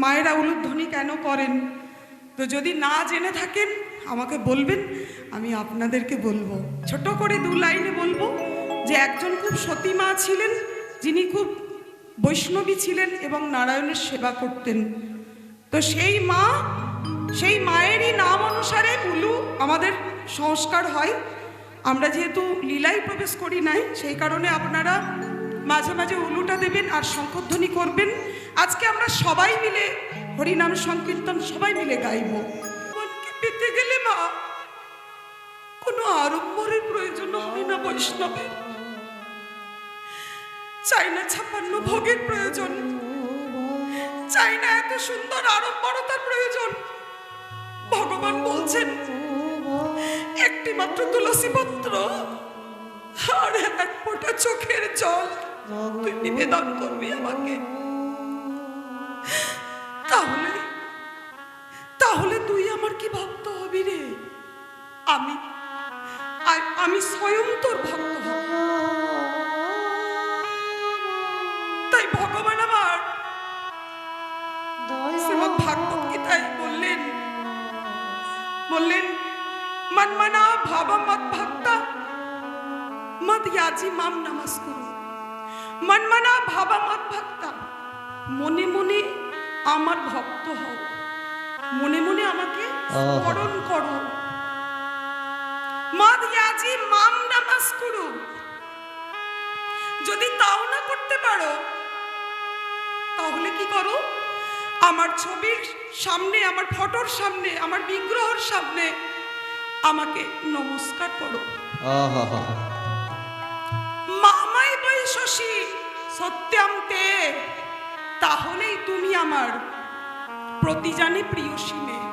মায়েরা উলুধ্বনি কেন করেন? তো যদি না জেনে থাকেন আমাকে বলবেন, আমি আপনাদেরকে বলবো। ছোট করে 2 লাইনে বলবো যে একজন খুব সতী মা ছিলেন, যিনি খুব বৈষ্ণবী ছিলেন এবং নারায়ণের সেবা করতেন। তো সেই মায়েরই নাম অনুসারে উলু আমাদের সংস্কার হয়। আমরা যেহেতু লীলায় প্রবেশ করি নাই, সেই কারণে আপনারা মাঝে মাঝে উলুটা দেবেন আর শঙ্খধ্বনি করবেন। আজকে আমরা সবাই মিলে হরিনাম সংকীর্তন সবাই মিলে গাইব। মনকে পেতে গেলে মা কোনো আড়ম্বরের প্রয়োজন হয় না বৈষ্ণবের, চাই না 56 ভোগের প্রয়োজন, চাই না এত সুন্দর আড়ম্বরতার প্রয়োজন। ভগবান বলছেন একটি মাত্র তুলসী পত্র আর 1 ফোঁটা চোখের জল তুই নিবেদন করবি আমাকে, তাহলে তুই আমার কি ভক্ত হবি রে? আমি স্বয়ং তোর ভক্ত হব। তাই ভগবান আমার শ্রীমদ্ ভাগবত গীতায় বললেন মনমনা ভাবা মত ভক্তা মদ ইয়াজি মাম নমস্কুরু। মনমনা ভাবা মত ভক্তা, মনে মনে আমার ভক্ত হও, মনে মনে আমাকে স্মরণ করো। মদ ইয়াজি মাম নমস্কুরু। যদি তাও না করতে পারো তাহলে কি করো? আমার ছবির সামনে, আমার ফটোর সামনে, আমার বিগ্রহের সামনে আমাকে নমস্কার করো। মামাই বৈশসী সত্যম তে, তাহলেই তুমি আমার প্রতিজানে প্রিয়সী মেয়ে।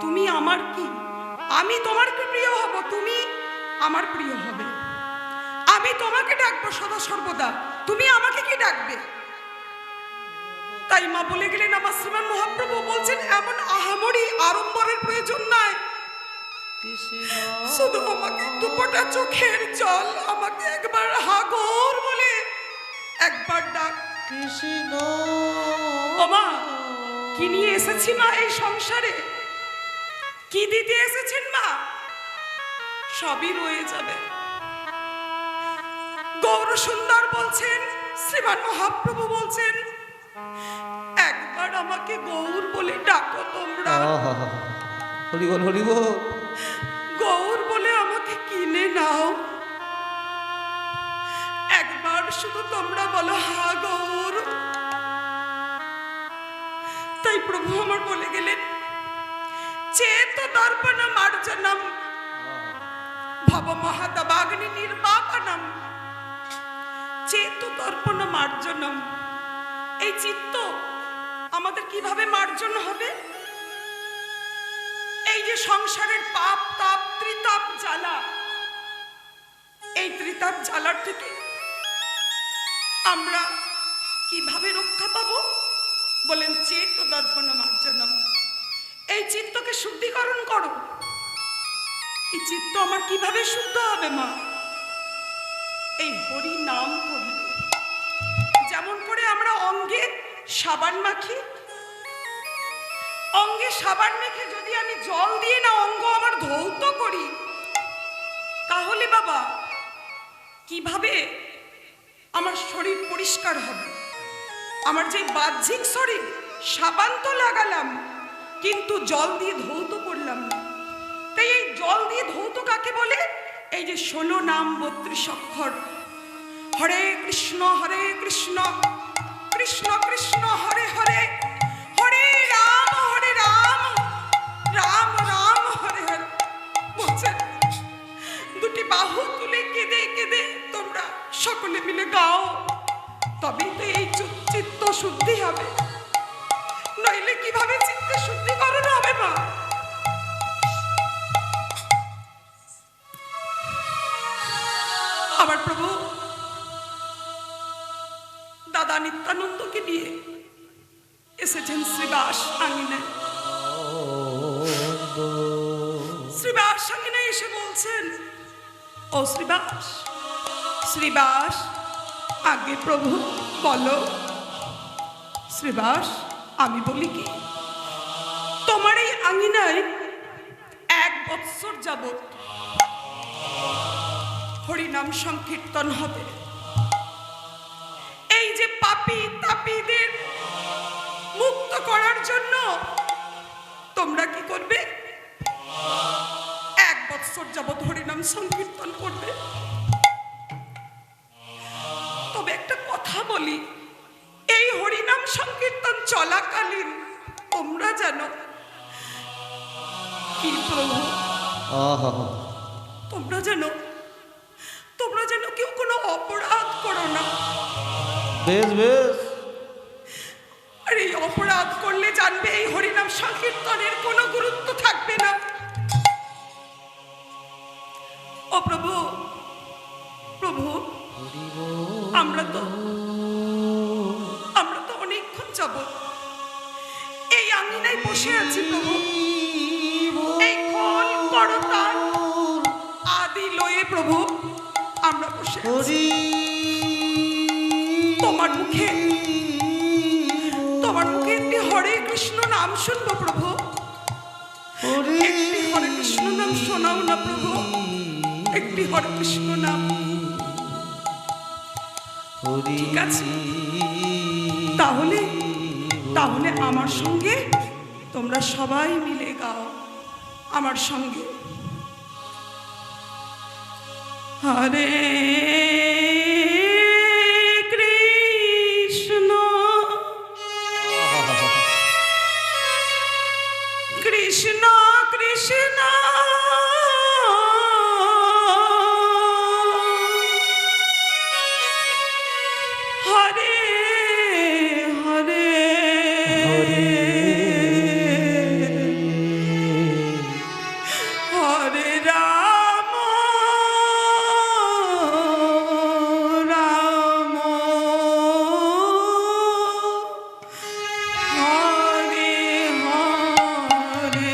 তুমি আমার কি? আমি তোমার কি প্রিয় হব, তুমি আমার প্রিয় হবে। আমি তোমাকে ডাকবো সদা সর্বদা, তুমি আমাকে কি ডাকবে? তাই মা বলে গেলেন, আমার শ্রীমান মহাপ্রভু বলছেন এমন আহামরি আড়ম্বরের প্রয়োজন নাই, শুধু আমাকে 2 ফোঁটা চোখের জল, আমাকে একবার হাগর বলে একবার ডাক। কৃষ্ণ ও মা, কি নিয়ে এসেছি মা এই সংসারে? কি দিতে এসেছেন মা? সবই রয়ে যাবে। গৌর সুন্দর বলছেন, শ্রীমান মহাপ্রভু বলছেন একবার আমাকে গৌর বলে ডাকো তোমরা। হরি বল, হরি বল। গৌর বলে আমাকে কিনে নাও। একবার শুধু তোমরা বলো হা গৌর। তাই প্রভু আমার বলে গেলেন, চেত দর্পণ মার্জনম ভব মহাদবাগ্নি নির্বাপনম। চেত দর্পণ মার্জনম, এই চিত্ত আমাদের কিভাবে মার্জন হবে? এই যে সংসারের পাপ তাপ ত্রিতাপ জ্বালা, এই ত্রিতাপ জ্বালার থেকে আমরা কিভাবে রক্ষা পাবো? বলেন চেত দর্পণ মার্জনম। এই চিত্তকে শুদ্ধিকরণ করো। এই চিত্ত আমার কিভাবে শুদ্ধ হবে মা? এই হরি নাম করলে, যেমন করে আমরা অঙ্গে সাবান মাখি, অঙ্গে সাবান মেখে যদি আমি জল দিয়ে না অঙ্গ আমার ধৌত করি, তাহলে বাবা কিভাবে আমার শরীর পরিষ্কার হবে? আমার যে বাহ্যিক শরীর, সাবান তো লাগালাম কিন্তু জল দিয়ে ধৌত করলাম না। তাই এই জল দিয়ে ধৌত কাকে বলে? এই যে 16 নাম 32 অক্ষর, হরে কৃষ্ণ কৃষ্ণ কৃষ্ণ হরে হরে, হরে রাম রাম রাম হরে হরে। বলছেন 2টি বাহু তুলে কেঁদে কেঁদে তোমরা সকলে মিলে গাও, তবেই তো এই চিত্ত শুদ্ধি হবে। নইলে কিভাবে চিত্ত শুদ্ধিকরণ হবে মা? আমার প্রভু দাদা নিত্যানন্দকে নিয়ে এসেছেন শ্রীবাস আঙিনায়। শ্রীবাস আঙিনায় এসে বলছেন, ও শ্রীবাস আগে প্রভু বলো। শ্রীবাস আমি বলি কি, তোমার এই আঙিনায় 1 বৎসর যাবৎ হরিনাম সংকীর্তন হবে। এই যে পাপী তাপীদের মুক্ত করার জন্য তোমরা কি করবে? 1 বৎসর যাবৎ হরিনাম সংকীর্তন করবে। তবে একটা কথা বলি, এই হরিনাম সংকীর্তন চলাকালীন তোমরা জানো কি প্রভু, আহা, তোমরা যেন কেউ কোনো অপরাধ করো না। বেশ বেশ। আর এই অপরাধ করলে জানবে এই হরিনাম সংকীর্তনের কোনো গুরুত্ব থাকবে না। ও প্রভু, প্রভু, আমরা তো অনেকক্ষণ যাবৎ এই আঙিনায় বসে আছি প্রভু। এই খোল করতাল আদি লয়ে প্রভু আমরা বসে আছি। তোমার মুখে একটি হরে কৃষ্ণ নাম শুনবো প্রভু। একটি হরে কৃষ্ণ নাম শোনাও না প্রভু, একটি হরে কৃষ্ণ নাম। ঠিক আছে, তাহলে আমার সঙ্গে তোমরা সবাই মিলে গাও আমার সঙ্গে। হরে কৃষ্ণ কৃষ্ণ কৃষ্ণ হরে হরে হরে রাম রাম হরে হরে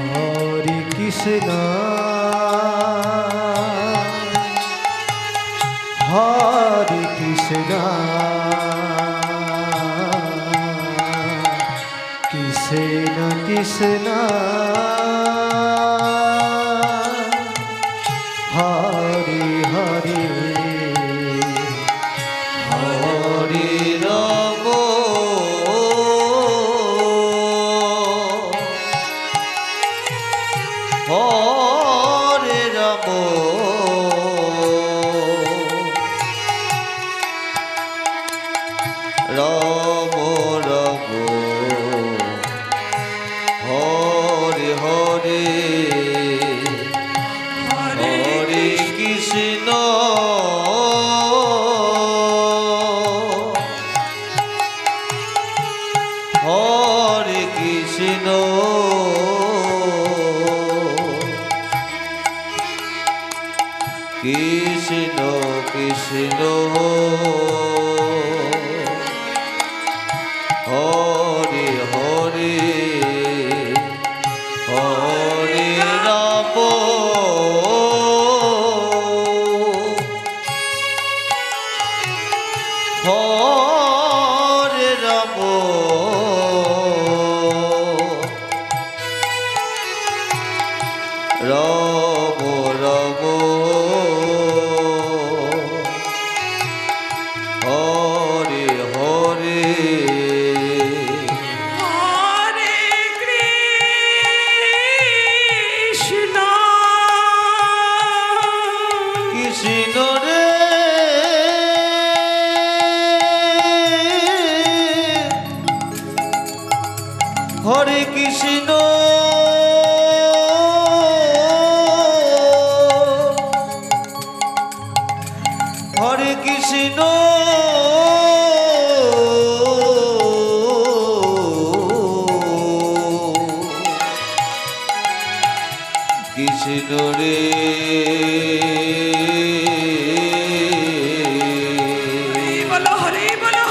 হরে কৃষ্ণ হরে কৃষ্ণ কৃষ্ণ কৃষ্ণ হরে হরে হরে রাম হরে রাম রাম রাম হরে হরে হরে কৃষ্ণ হরে কৃষ্ণ কৃষ্ণ কৃষ্ণ হরে হরে হরে রাম হরে রাম রাম রাম হরে হরে হরে কৃষ্ণ কৃষ্ণ রে হরে কৃষ্ণ হরে কৃষ্ণ কৃষ্ণ রে হরে বলো হরে বলো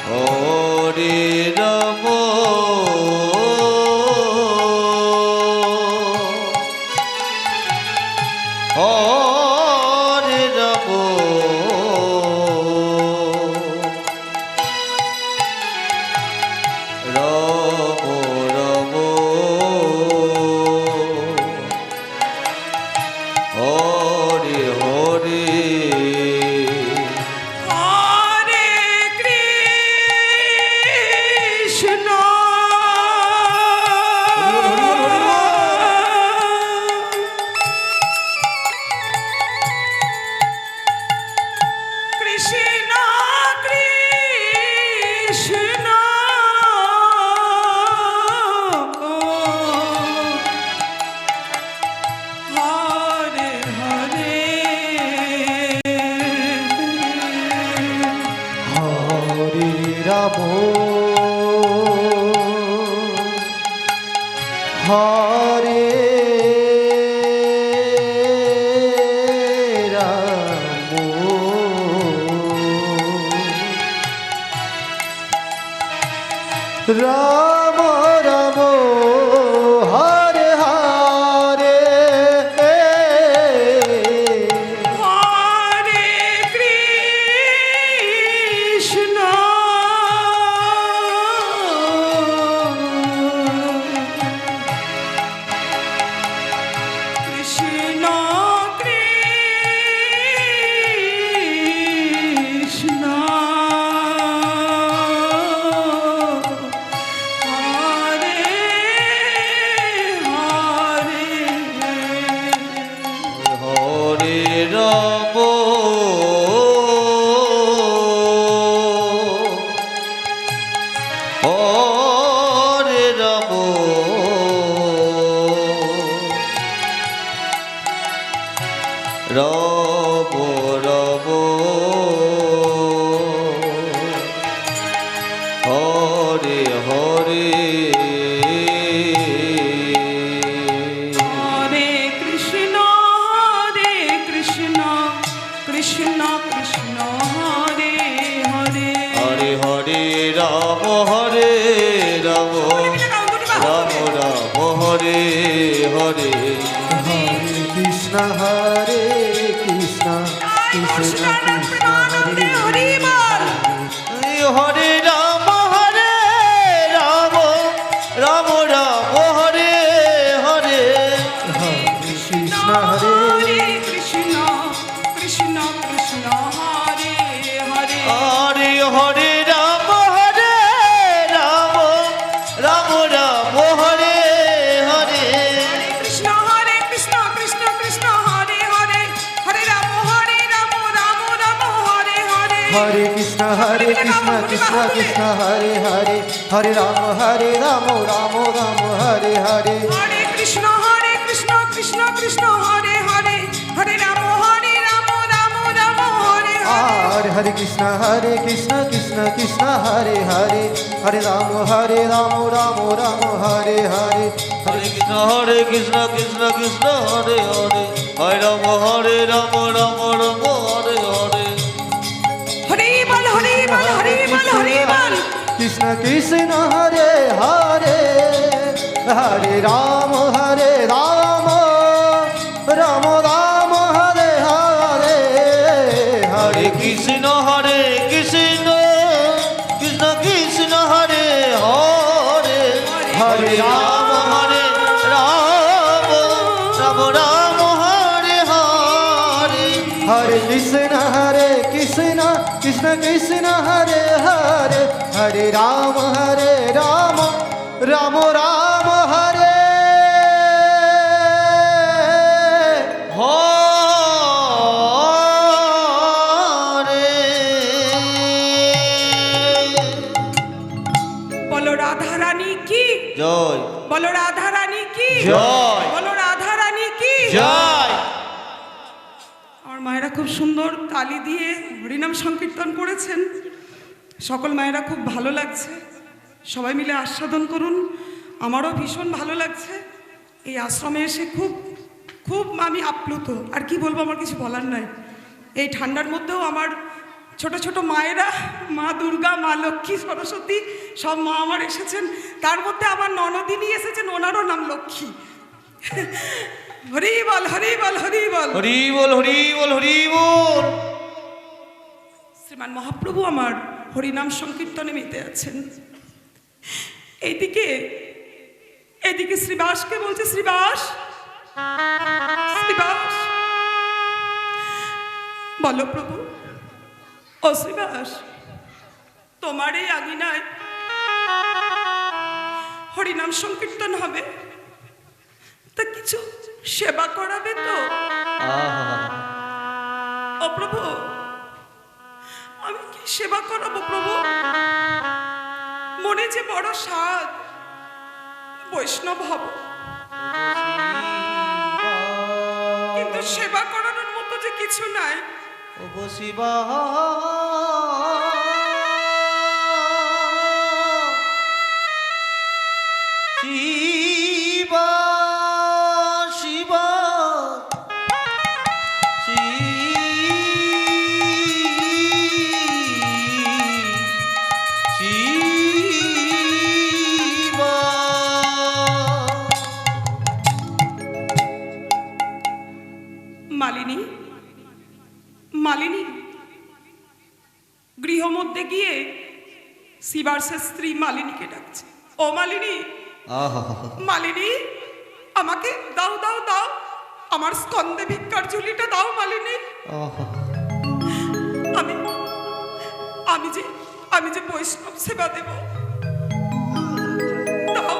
হরে রাম হরে রাম রাম রাম হরে হরে হরে কৃষ্ণ কৃষ্ণ কৃষ্ণ হরে হরে হরে রাম হরে রাম রাম রাম হরে হরে হরে কৃষ্ণ কৃষ্ণ কৃষ্ণ হরে হরে হরে রাম হরে রাম রাম রাম হরে হরে হরে কৃষ্ণ কৃষ্ণ কৃষ্ণ হরে হরে হরে হরে রাম হরে রাম রাম রাম হরে হরে হরে কৃষ্ণ কৃষ্ণ কৃষ্ণ হরে হরি বল হরে রাম রাম রাম রাম হরে হরে হরে কৃষ্ণ হরে কৃষ্ণ কৃষ্ণ কৃষ্ণ হরে হরে হরে হরে রাম রাম রাম রাম হরে হরে কৃষ্ণ কৃষ্ণ কৃষ্ণ হরে হরে হরে রাম রাম রাম হরে হরে হরে কৃষ্ণ কৃষ্ণ কৃষ্ণ হরে হরে হরে রাম রাম রাম হরে হরে হরে কৃষ্ণ কৃষ্ণ কৃষ্ণ হরে হরে হরে রাম রাম রাম হরে হরে আর হরে কৃষ্ণ কৃষ্ণ কৃষ্ণ হরে হরে হরে রাম রাম রাম হরে হরে হরে কৃষ্ণ কৃষ্ণ কৃষ্ণ হরে হরে হরে রাম রাম রাম হরে হরে হরি বল হরি বল হরি বল হরি বল কৃষ্ণ কৃষ্ণ হরে হরে হরে রাম রাম রাম রাম হরে হরে হরে হরে কৃষ্ণ কৃষ্ণ কৃষ্ণ হরে হরে হরে রাম রাম রাম রাম হরে হরে হরে কৃষ্ণ কৃষ্ণ কৃষ্ণ হরে হরে হরে রাম রাম রাম হরে হরে বলো রাধা রানী কি জয় বলো রাধা রানী কি জয়। বলো রাধা রানী কি জয় আমার মায়েরা খুব সুন্দর তালি দিয়ে হরিনাম সংকীর্তন করেছেন। সকল মায়েরা খুব ভালো লাগছে, সবাই মিলে আস্বাদন করুন। আমারও ভীষণ ভালো লাগছে। এই আশ্রমে এসে খুব খুব আমি আপ্লুত, আর কি বলবো, আমার কিছু বলার নাই। এই ঠান্ডার মধ্যেও আমার ছোট ছোট মায়েরা, মা দুর্গা, মা লক্ষ্মী, সরস্বতী, সব মা আমার এসেছেন। তার মধ্যে আমার ননদিনী এসেছেন, ওনারও নাম লক্ষ্মী। হরি বল হরি বল হরি বল। হরি বল হরি বল হরি বল। শ্রীমান মহাপ্রভু আমার হরিনাম সংকীর্তনে মেতে আছেন। এইদিকে এদিকে শ্রীবাসকে বলছে, শ্রীবাস, শ্রীবাস, বলো প্রভু। ও শ্রীবাস, তোমার এই আঙিনায় হরিনাম সংকীর্তন হবে, তা কিছু সেবা করাবে তো? ও প্রভু, আমি কি সেবা করাবো প্রভু? মনে যে বড় স্বাদ, বৈষ্ণব হব, কিন্তু সেবা করানোর মতো যে কিছু নাই। ও শিবা শিবা শিবা শিবা। মালিনী, মালিনী, গৃহ মধ্যে গিয়ে শিবার্ষের স্ত্রী মালিনীকে ডাকছে। ও মালিনী, মালিনী, আমাকে দাও দাও দাও, আমার স্কন্দে ভিক্ষার ঝুলিটা দাও মালিনী। আমি আমি যে আমি যে বৈষ্ণব সেবা দেব, দাও,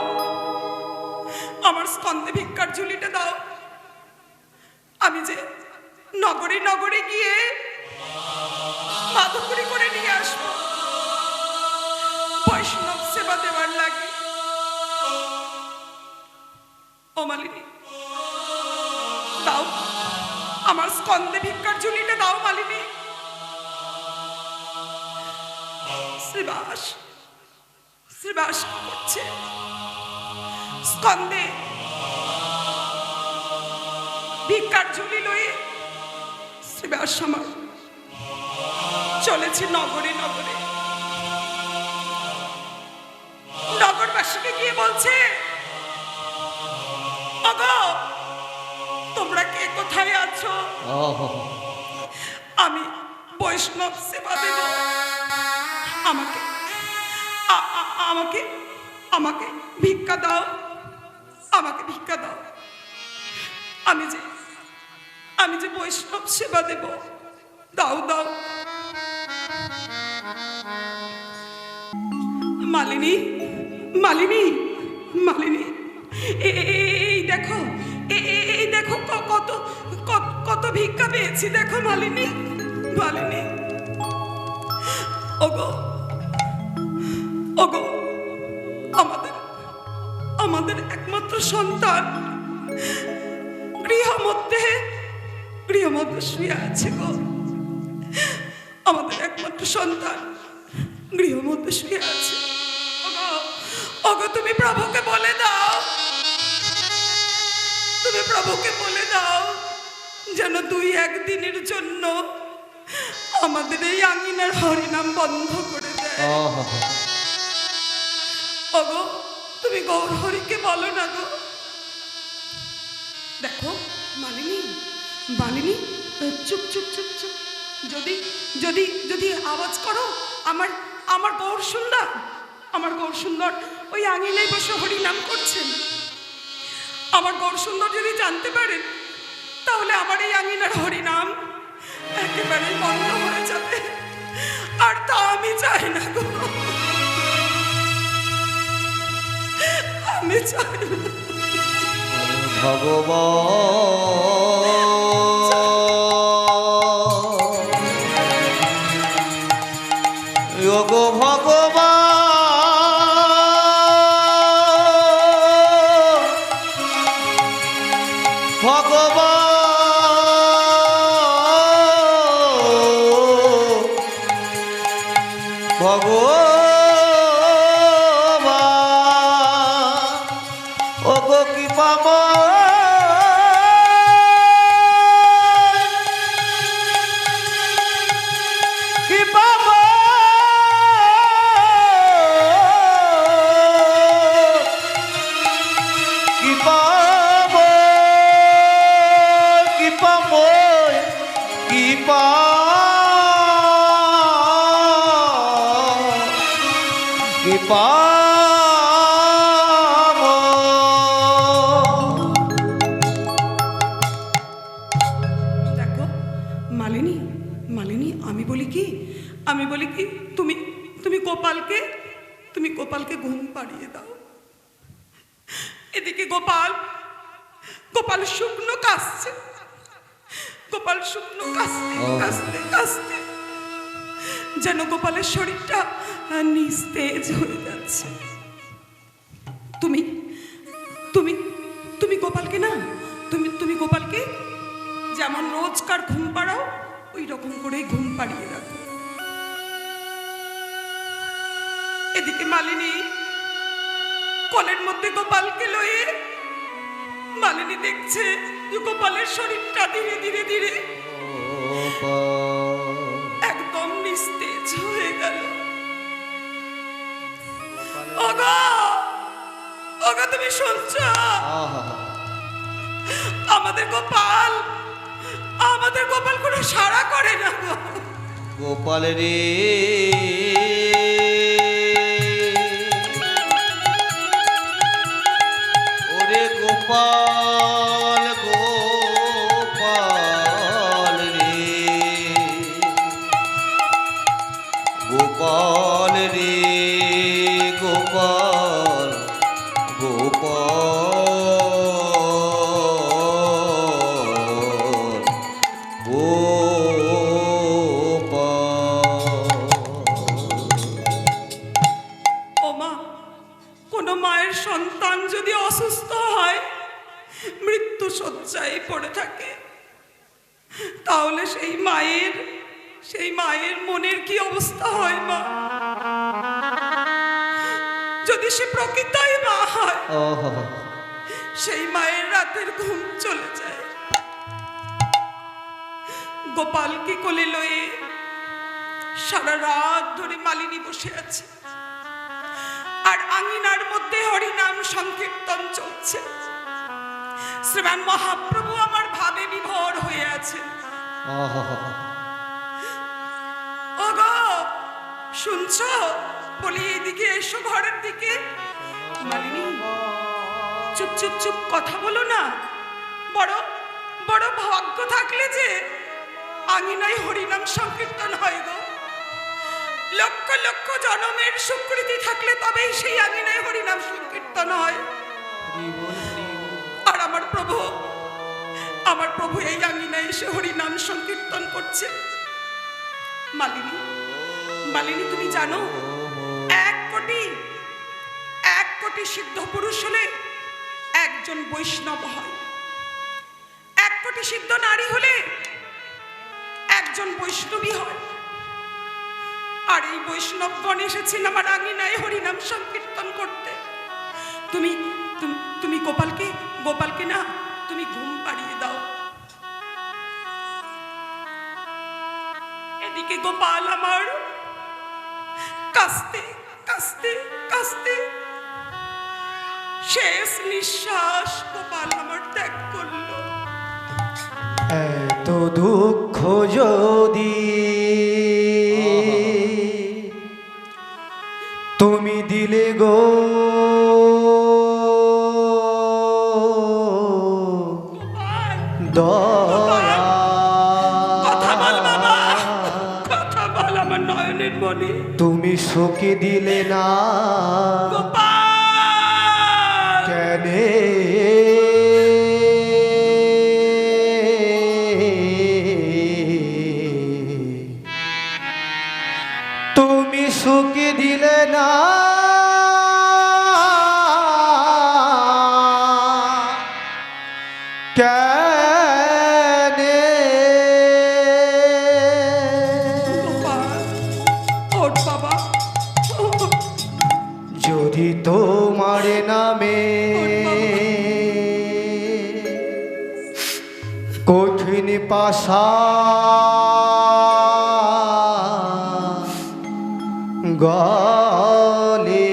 আমার স্কন্দে ভিক্ষার ঝুলিটা দাও। আমি যে নগরে নগরে গিয়ে মাধুকরি করে নিয়ে আসবো বৈষ্ণব সেবা দেওয়ার লাগে। ও মালিনী, দাও, আমার স্কন্দে ভিক্ষার ঝুলিটা দাও মালিনী। শ্রীবাস, শ্রীবাস কি করছে? স্কন্দে ভিক্ষার ঝুলি লয়ে শ্রীবাস আমার চলেছে নগরে নগরে। নগরবাসীকে গিয়ে বলছে, ওগো, তোমরা কে কোথায় আছো? আমি বৈষ্ণব সেবা দেব, আমাকে আমাকে আমাকে ভিক্ষা দাও, আমাকে ভিক্ষা দাও। আমি যে বৈষ্ণব সেবা দেব, দাও দাও। মালিনী, মালিনী, মালিনী, এই দেখো, এই দেখো কত কত ভিক্ষা পেয়েছি, দেখো মালিনী, মালিনী। ওগো, ওগো, আমাদের আমাদের একমাত্র সন্তান গৃহ মধ্যে শুয়ে আছে গো। আমাদের একমাত্র সন্তান গৃহ মধ্যে শুয়ে আছে। ওগো, ওগো, তুমি প্রভুকে বলে দাও, তুমি প্রভুকে বলে দাও যেন 2-1 দিনের জন্য আমাদের এই আঙিনার হরিনাম বন্ধ করে দেয়। ওগো, তুমি গৌর হরিকে বলো না গো। দেখো মালিনী, মালিনী, চুপ চুপ চুপ চুপ। যদি যদি যদি আওয়াজ করো, আমার গৌর সুন্দর, আমার গৌর সুন্দর ওই আঙিনায় বসে হরিনাম করছেন। আমার গৌর সুন্দর যদি জানতে পারেন, তাহলে আমার এই আঙিনার হরিনাম একেবারে বন্ধ হয়ে যাবে, আর তা আমি চাই না গো, আমি চাই না। কৃপা গোপালকে ঘুম পাড়িয়ে দাও। এদিকে গোপাল গোপাল শুকনো কাশছে, গোপাল শুকনো কাশতে কাশতে কাশতে যেন গোপালের শরীরটা নিস্তেজ হয়ে যাচ্ছে। তুমি তুমি তুমি গোপালকে না তুমি গোপালকে যেমন রোজকার ঘুম পাড়াও ওই রকম করেই ঘুম পাড়িয়ে রাখো। এদিকে মালিনী কোলের মধ্যে গোপালকে লয়ে মালিনী দেখছে যে গোপালের শরীরটা ধীরে ধীরে ধীরে একদম নিস্তেজ হয়ে গেল। ওগো ওগো তুমি শুনছো? আমাদের গোপাল কোনো সাড়া করে না গো। গোপাল রে ওরে গোপাল গোপাল রে গোপাল রে গোপাল গোপাল শয্যায় পড়ে থাকে তাহলে সেই মায়ের মনের কি অবস্থা হয় মা? যদি সে প্রকৃতই মা হয় সেই মায়ের রাতের ঘুম চলে যায়। গোপালকে কোলে লয়ে সারা রাত ধরে মালিনী বসে আছে আর আঙিনার মধ্যে হরিনাম সংকীর্তন চলছে। শ্রীমান মহাপ্রভু আমার ভাবে বিভোর হয়ে আছে। ওগো শুনছো? বলি এদিকে এসো ঘরের দিকে। মালিনী চুপ চুপ চুপ কথা বলো না। বড় বড় ভাগ্য থাকলে যে আঙিনায় হরিনাম সংকীর্তন হয় গো। লক্ষ লক্ষ জনমের স্বীকৃতি থাকলে তবেই সেই আঙিনায় হরিনাম সংকীর্তন হয়। আর আমার প্রভু এই আঙিনায় এসে হরিনাম সংকীর্তন করছে। মালিনী তুমি জানো এক কোটি সিদ্ধ পুরুষ হলে একজন বৈষ্ণব হয়, 1 কোটি সিদ্ধ নারী হলে একজন বৈষ্ণবী হয়। আর এই বৈষ্ণবগণ এসেছেন আমার আঙিনায় হরিনাম সংকীর্তন করতে। তুমি গোপালকে না তুমি ঘুম পাড়িয়ে দাও। এদিকে গোপাল আমার কাস্তে কাস্তে কাস্তে শেষ নিঃশ্বাস গোপাল আমার ত্যাগ করলো। এত দুঃখ যদি তুমি দিলে গো দয়া, কথা বল বাবা, কথা বল আমার নয়নের মনে। তুমি শোকে দিলে না গোপাল কেনে তুমি শোকে দিলে না কেনে গোপাল ওঠ বাবা, যদি তোমার নামে কঠিন পাশা গলে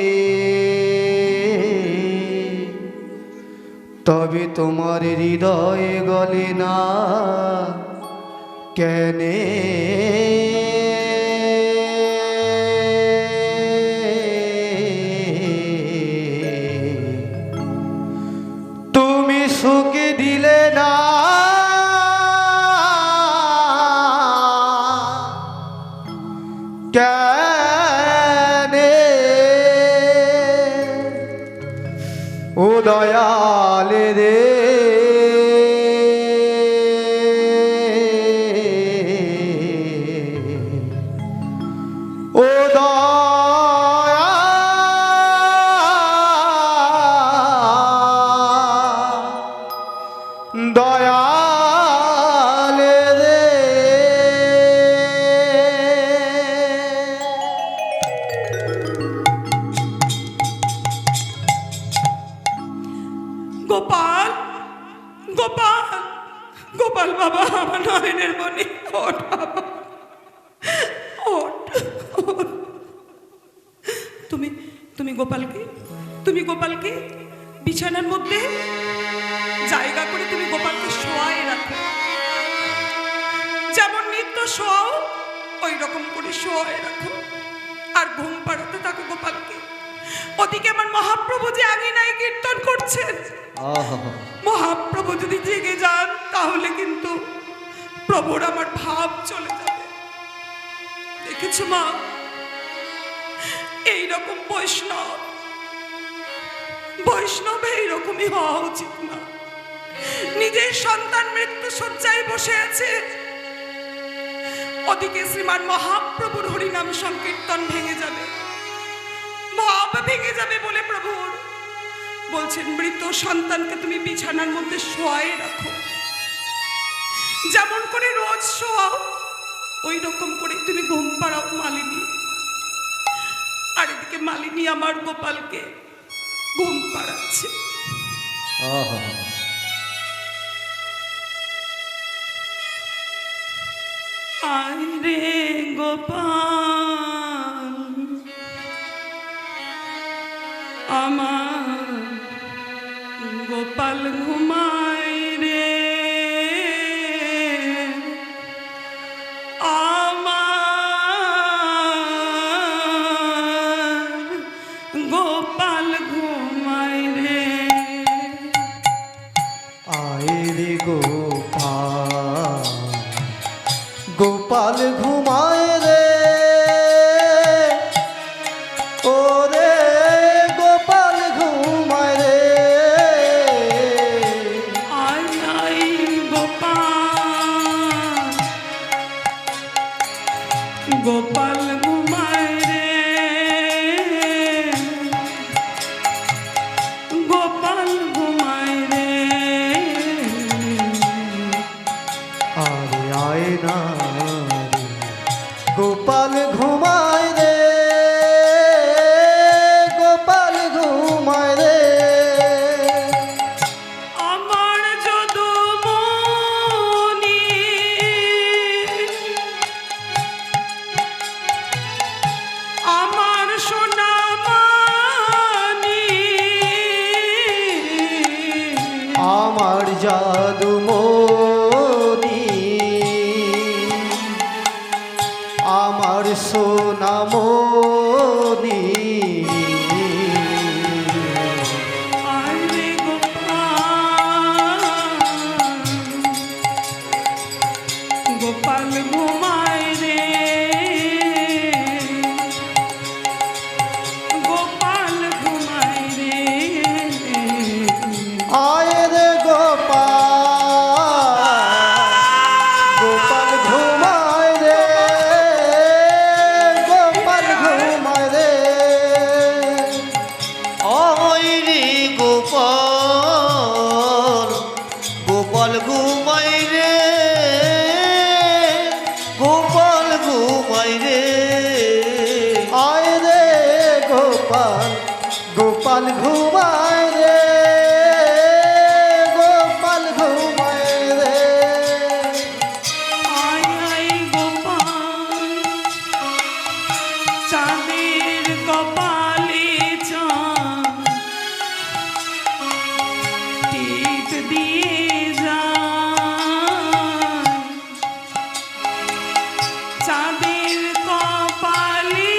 তবে তোমার হৃদয় গলে না কেনে তুমি সুখে দিলে না কেনে ও দয়াল রে ও দয়াল রে গোপাল গোপাল গোপাল বাবা, আমার নয়নের মনি, ওঠ বাবা, ওঠ, ওঠ। তুমি তুমি গোপালকে বিছানার মধ্যে জায়গা করে তুমি গোপালকে শোয়াই রাখো। যেমন নিত্য শোয়াও ওই রকম করে শোয়াই রাখো, আর ঘুম পাড়াতে থাকো গোপালকে। ওদিকে আমার মহাপ্রভু যে আঙিনায় কীর্তন করছেন, মহাপ্রভু যদি জেগে যান তাহলে কিন্তু প্রভুর আমার ভাব চলে যাবে। দেখেছো মা, এইরকম বৈষ্ণব এইরকমই হওয়া উচিত না। নিজের সন্তান মৃত্যু শয্যায় বসে আছে, ওদিকে শ্রীমান মহাপ্রভুর হরিনাম সংকীর্তন ভেঙে যাবে, ভাব ভেঙে যাবে বলে প্রভু বলছেন মৃত সন্তানকে তুমি বিছানার মধ্যে শোয়াই রাখো। যেমন করে রোজ শোয়াও ওই রকম করে তুমি ঘুম পাড়াও মালিনী। আর এদিকে মালিনী আমার গোপালকে ঘুম পাড়াচ্ছে। আয় রে গোপাল আমার গোপাল ঘুমায় রে, আমার গোপাল ঘুমায় রে। আয় রে গোপাল, গোপাল ঘুমায় রে, ও রে গোপাল ঘুমায় রে। আয় আয় গোপাল, গোপাল ঘুমায় রে, গোপাল ঘুমায় রে। আরে আয় না রে, গোপাল ঘুমায় রে, গোপাল ঘুমায় রে। আমার যদুমণি, আমার সোনামণি, আমার জাদুমণি, আমার সোনামণি। আয় রে গোপাল, গোপাল ঘুমায় রে, গোপাল ঘুমায় রে। আয় রে গোপাল, গোপাল ঘুমায় রে, গোপাল ঘুমায় রে। আয় রে গোপাল, গোপাল ঘুমাই রে, গোপাল ঘুমাই রে। আয় রে গোপাল, গোপাল ঘুমায় রে, গোপাল ঘুমায় রে। আয় আয় গোপাল, চাঁদের কপালে চাঁদ টিপ দিয়ে যায়, চাঁদের কপালে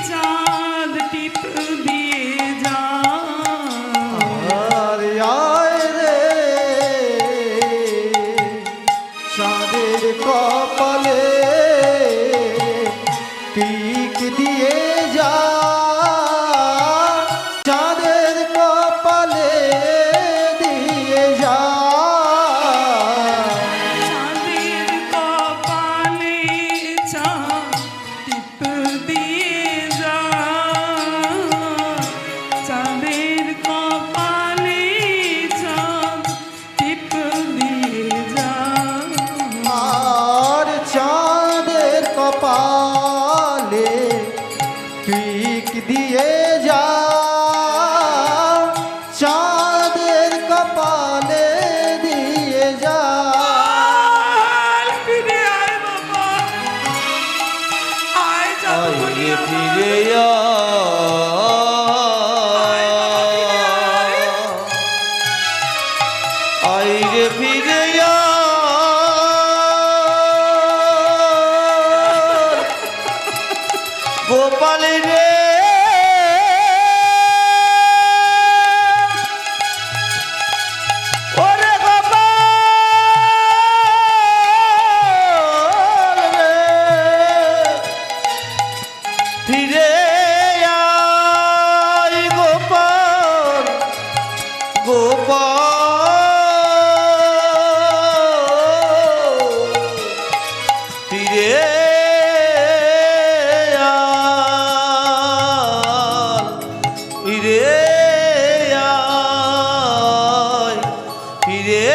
চাঁদ টিপ দিয়ে যায়। ফিরে আয়, ফিরে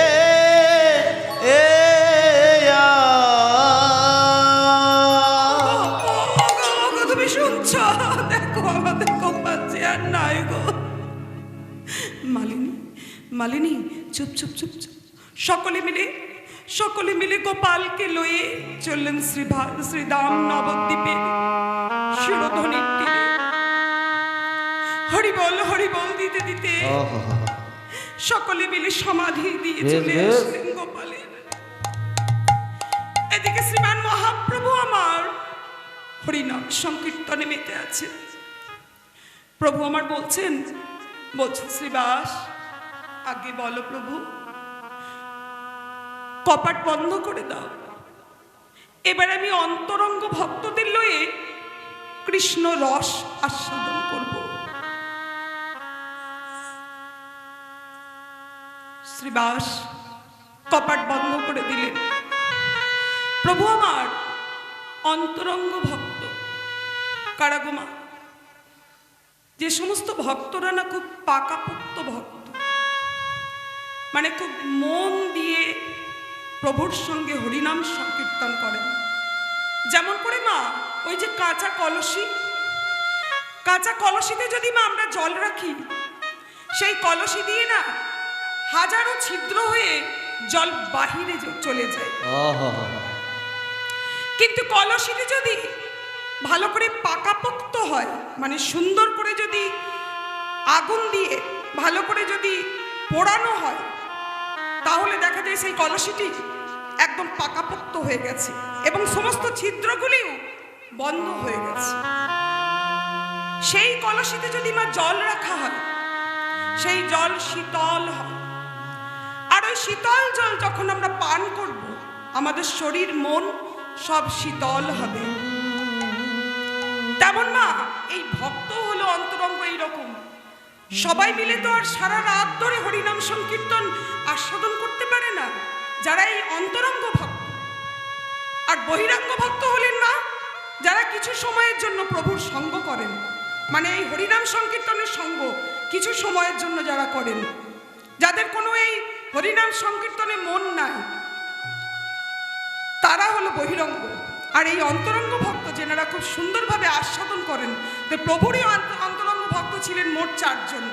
তুমি শুনছ? দেখো আমাদের গোপাল যে আর নাই গো। মালিনী, মালিনী, চুপ চুপ চুপ চুপ। সকলে মিলে গোপালকে লয়ে চললেন শ্রীধাম নবদ্বীপে শিরোধনির তীরে। হরিবল দিতে দিতে সকলে মিলে সমাধি দিয়ে চলে আসলেন গোপালের। এদিকে শ্রীমান মহাপ্রভু আমার হরিনাম সংকীর্তনে মেতে আছেন। প্রভু আমার বলছেন শ্রীবাস, আগে বলো প্রভু, কপাট বন্ধ করে দাও। এবার আমি অন্তরঙ্গ ভক্তদের লয়ে কৃষ্ণ রস আস্বাদন করব। শ্রীবাস কপাট বন্ধ করে দিলেন। প্রভু আমার অন্তরঙ্গ ভক্ত কারাগুমা, যে সমস্ত ভক্তরা না খুব পাকাপোক্ত ভক্ত, মানে খুব মন দিয়ে প্রভুর সঙ্গে হরিনাম সংকীর্তন করেন। যেমন করে মা ওই যে কাঁচা কলসিতে যদি মা আমরা জল রাখি, সেই কলসি দিয়ে না হাজারো ছিদ্র হয়ে জল বাহিরে চলে যায়। কিন্তু কলসিতে যদি ভালো করে পাকাপোক্ত হয়, মানে সুন্দর করে যদি আগুন দিয়ে ভালো করে যদি পোড়ানো হয়, তাহলে দেখা যায় সেই কলসিটি একদম পাকাপোক্ত হয়ে গেছে এবং সমস্ত ছিদ্রগুলিও বন্ধ হয়ে গেছে। সেই কলসিতে যদি মা জল রাখা হয়, সেই জল শীতল হয়। আর ওই শীতল জল যখন আমরা পান করব, আমাদের শরীর মন সব শীতল হবে। তেমন মা এই ভক্ত হলো অন্তরঙ্গ এইরকম। সবাই মিলে তো আর সারা রাত ধরে হরিনাম সংকীর্তন আস্বাদন করতে পারে না, যারা এই অন্তরঙ্গ ভক্ত। আর বহিরাঙ্গ ভক্ত হলেন মা যারা কিছু সময়ের জন্য প্রভুর সঙ্গ করেন, মানে এই হরিনাম সংকীর্তনের সঙ্গ কিছু সময়ের জন্য যারা করেন, যাদের কোনো এই হরিনাম সংকীর্তনে মন নাই, তারা হলো বহিরঙ্গ। আর এই অন্তরঙ্গ ভক্ত যেনারা খুব সুন্দরভাবে আস্বাদন করেন, তো প্রভুরই অন্তরঙ্গ ভক্ত ছিলেন মোট 4 জন।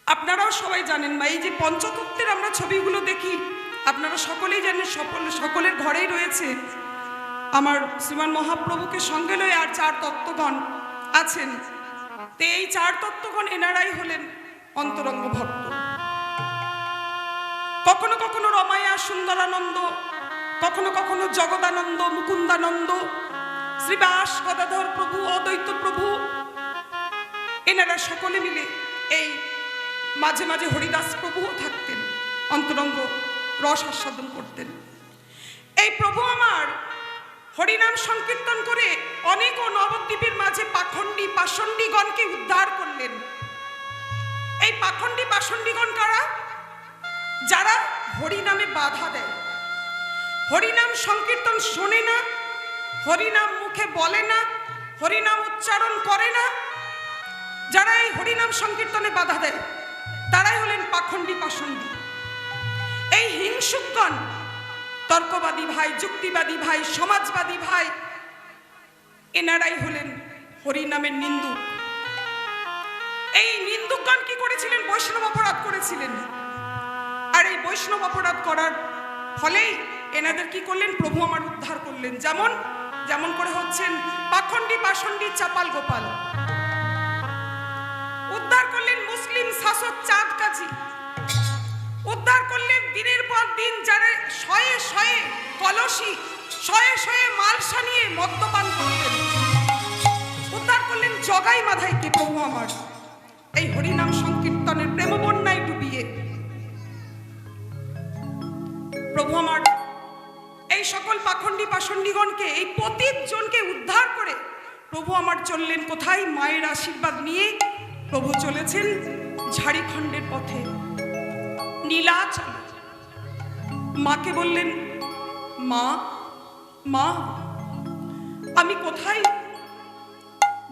আপনারাও সবাই জানেন মা, এই যে পঞ্চতত্ত্বের আমরা ছবিগুলো দেখি, আপনারা সকলেই জানেন সকলের ঘরেই রয়েছে আমার শ্রীমান মহাপ্রভুকে সঙ্গে লয়ে আর 4 তত্ত্বগণ আছেন। তো এই 4 তত্ত্বগণ এনারাই হলেন অন্তরঙ্গ ভক্ত। কখনো কখনো রমায়া সুন্দরানন্দ, কখনো কখনো জগদানন্দ, মুকুন্দানন্দ, শ্রীবাস গদাধর প্রভু, অদ্বৈত প্রভু, এনারা সকলে মিলে এই মাঝে মাঝে হরিদাস প্রভুও থাকতেন, অন্তরঙ্গ রস আস্বাদন করতেন। এই প্রভু আমার হরিনাম সংকীর্তন করে অনেক নবদ্বীপের মাঝে পাষণ্ডীগণকে উদ্ধার করলেন। এই পাষণ্ডীগণ কারা? যারা হরিনামে বাধা দেয়, হরিনাম সংকীর্তন শোনে না, হরিনাম মুখে বলে না, হরিনাম উচ্চারণ করে না, যারা এই হরিনাম সংকীর্তনে বাধা দেয়, তারাই হলেন পাষণ্ডী। এই হিংসুকগণ, তর্কবাদী ভাই, যুক্তিবাদী ভাই, সমাজবাদী ভাই, এনারাই হলেন হরিনামের নিন্দুক। এই নিন্দুকগণ কি করেছিলেন? বৈষ্ণব অপরাধ করেছিলেন। আর এই বৈষ্ণব অপরাধ করার ফলেই এনাদের কি করলেন? প্রভু আমার উদ্ধার করলেন। যেমন করে হচ্ছেন পাষণ্ডী চাপাল গোপাল, উদ্ধার করলেন মুসলিম শাসক চাঁদ কাজী, উদ্ধার করলেন দিনের পর দিন যারা শয়ে কলসি, শয়ে মালসা নিয়ে মদ্যপান করতেন, উদ্ধার করলেন জগাই মাধাইকে প্রভু আমার এই হরিনাম সংকীর্তনের প্রেম বন্যায় ডুবিয়ে। প্রভু আমার এই সকল পাষণ্ডীগণকে, এই 25 জনকে উদ্ধার করে প্রভু আমার চললেন কোথায়? মায়ের আশীর্বাদ নিয়ে প্রভু চলেছেন ঝাড়খণ্ডের পথে, নীলাচল। মাকে বললেন, মা আমি কোথায়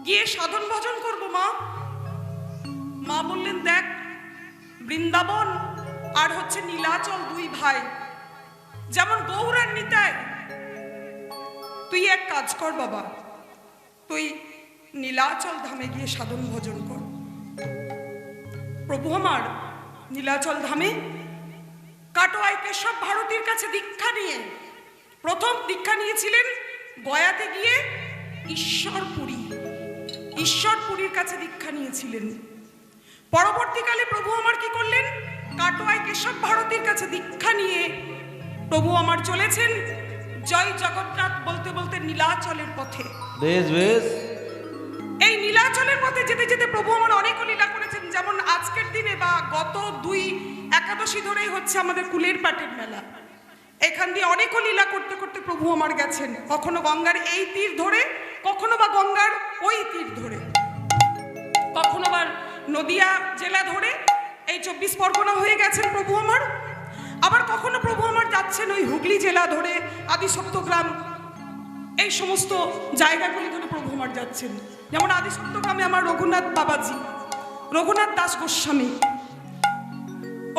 গিয়ে সাধন ভজন করব? মা বললেন, দেখ বৃন্দাবন আর হচ্ছে নীলাচল দুই ভাই, যেমন গৌর আর নিতাই। তুই এক কাজ কর বাবা, তুই নীলাচল ধামে গিয়ে সাধন ভজন কর। প্রভু আমার নীলাচল ধামে কাটোয়ায় কেশব ভারতীর কাছে দীক্ষা নিয়ে, প্রথম দীক্ষা নিয়েছিলেন গয়াতে গিয়ে ঈশ্বরপুরীর কাছে দীক্ষা নিয়েছিলেন। পরবর্তীকালে প্রভু আমার কি করলেন, কাটোয়ায় কেশব ভারতীর কাছে দীক্ষা নিয়ে প্রভু আমার চলেছেন জয় জগন্নাথ বলতে বলতে নীলাচলের পথে। বেশ বেশ। এই নীলাচলের পথে যেতে যেতে প্রভু আমার অনেক লীলা করেছেন, যেমন আজকের দিনে বা গত 2 একাদশী ধরেই হচ্ছে আমাদের কুলের পাটের মেলা। এখান দিয়ে অনেক লীলা করতে করতে প্রভু আমার গেছেন, কখনো গঙ্গার এই তীর ধরে, কখনো বা গঙ্গার ওই তীর ধরে, কখনো বা নদিয়া জেলা ধরে এই 24 পরগনা হয়ে গেছেন প্রভু আমার। আবার কখনো প্রভু আমার যাচ্ছেন ওই হুগলি জেলা ধরে আদি সপ্তগ্রাম, এই সমস্ত জায়গাগুলি ধরে প্রভু আমার যাচ্ছেন। যেমন আদি সপ্তগ্রামে আমার রঘুনাথ বাবাজি, রঘুনাথ দাস গোস্বামী,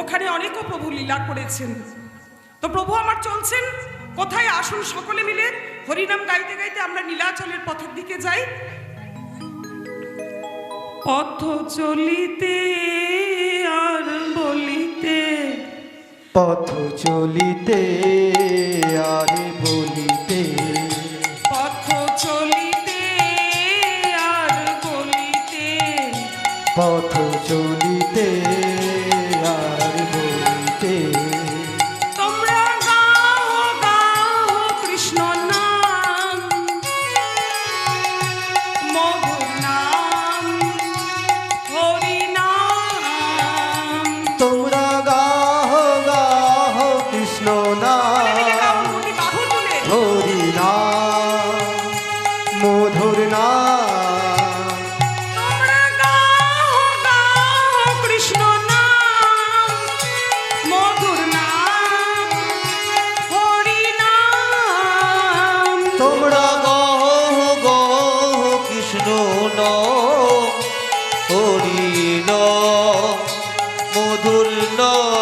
ওখানে অনেকও প্রভু লীলা করেছেন। তো প্রভু আমার চলছেন কোথায়, আসুন সকলে মিলে হরিনাম গাইতে গাইতে আমরা নীলাচলের পথের দিকে যাই। পথ চলিতে আর বলিতে, পথ চলিতে আর বলিতে, পথ চলিতে আর বলিতে, পথ চলিতে আর বলিতে, তোমরা গাও গাও কৃষ্ণ নাম, মধুর নাম, হরি নাম। তোমরা গাহ গাহ কৃষ্ণ নাম, হরি নাম, মধুর নাম। তোমরা গাও গাও কৃষ্ণ নাম, মধুর নাম, হরি নাম। তোমরা গহ গহ কৃষ্ণ নাম, হরি নাম, মধুর নাম।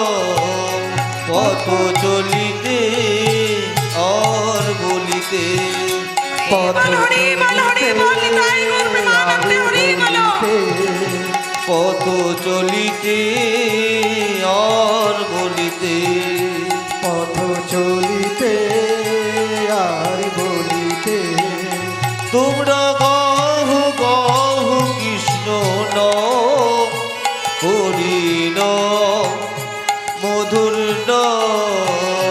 পথ চলিতে আর বলিতে, পথ হরি বল, হরি বল, নিতাই গৌর প্রেমানন্দে হরি বল। পথ চলিতে আর বলিতে, পথ চলিতে আর বলিতে, তোমরা গহ গহ কৃষ্ণ নাম, হরি নাম, মধুর নাম।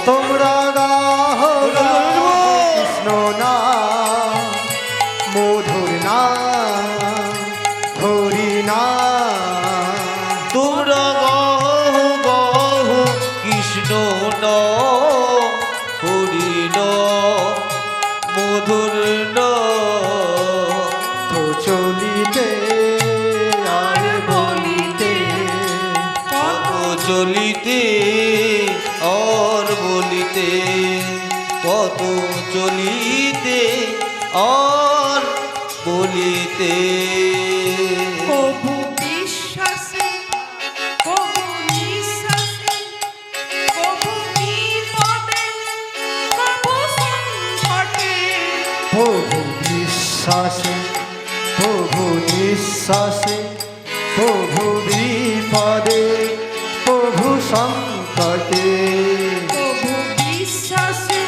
তোমরা গাহ গাহ কৃষ্ণ নাম, মধুর নাম, হরি নাম। তোমরা গহ গহ কৃষ্ণ নাম, হরি নাম, মধুর নাম। তো চলিতে আর বলিতে, পথ চলিতে আর বলিতে, পথ চলিতে আর বলিতে। প্রভু বিশ্বাসে, প্রভু নিঃশ্বাসে, প্রভু বিপদে, প্রভু সংকটে, প্রভু বিশ্বাসে, প্রভু নিঃশ্বাসে, প্রভু বিপদে, প্রভু সংকটে। প্রভু বিশ্বাসে,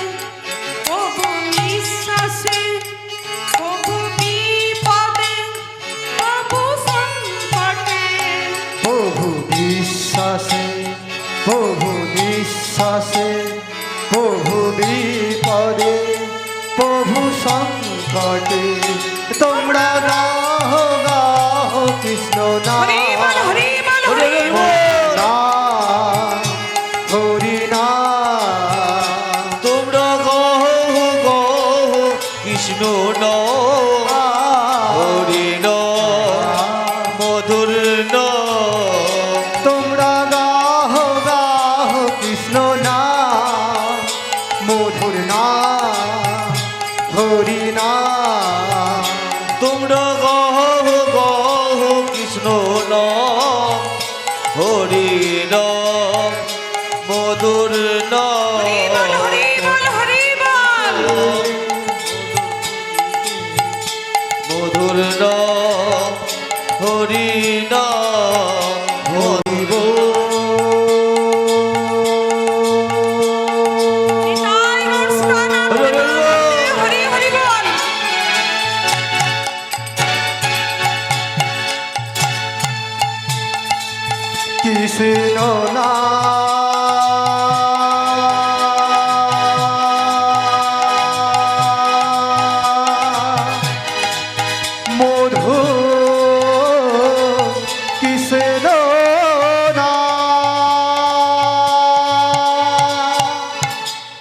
প্রভু নিঃশ্বাসে, প্রভু বিপদে, প্রভু সংকটে, প্রভু বিশ্বাসে, প্রভু নিঃশ্বাসে, প্রভু বিপদে, প্রভু সংকটে। তোমরা গাহ গাহ কৃষ্ণ হরি বল, নাম, হরি বল, হরি বল। নাম, হরি নাম। তোমরা গহ গহ কৃষ্ণ নাম, হরি নাম, মধুর নাম। তোমরা গাহ গাহ কৃষ্ণ নাম, মধুর নাম, হরি নাম। তোমরা গহ গহ কৃষ্ণ নাম, হরি নাম মধুর নাম হরি বল হরি বল মধুর নাম হরি নাম হরি বল। নিতাই গৌর সনাতন হরি হরি বল কৃষ্ণ নাম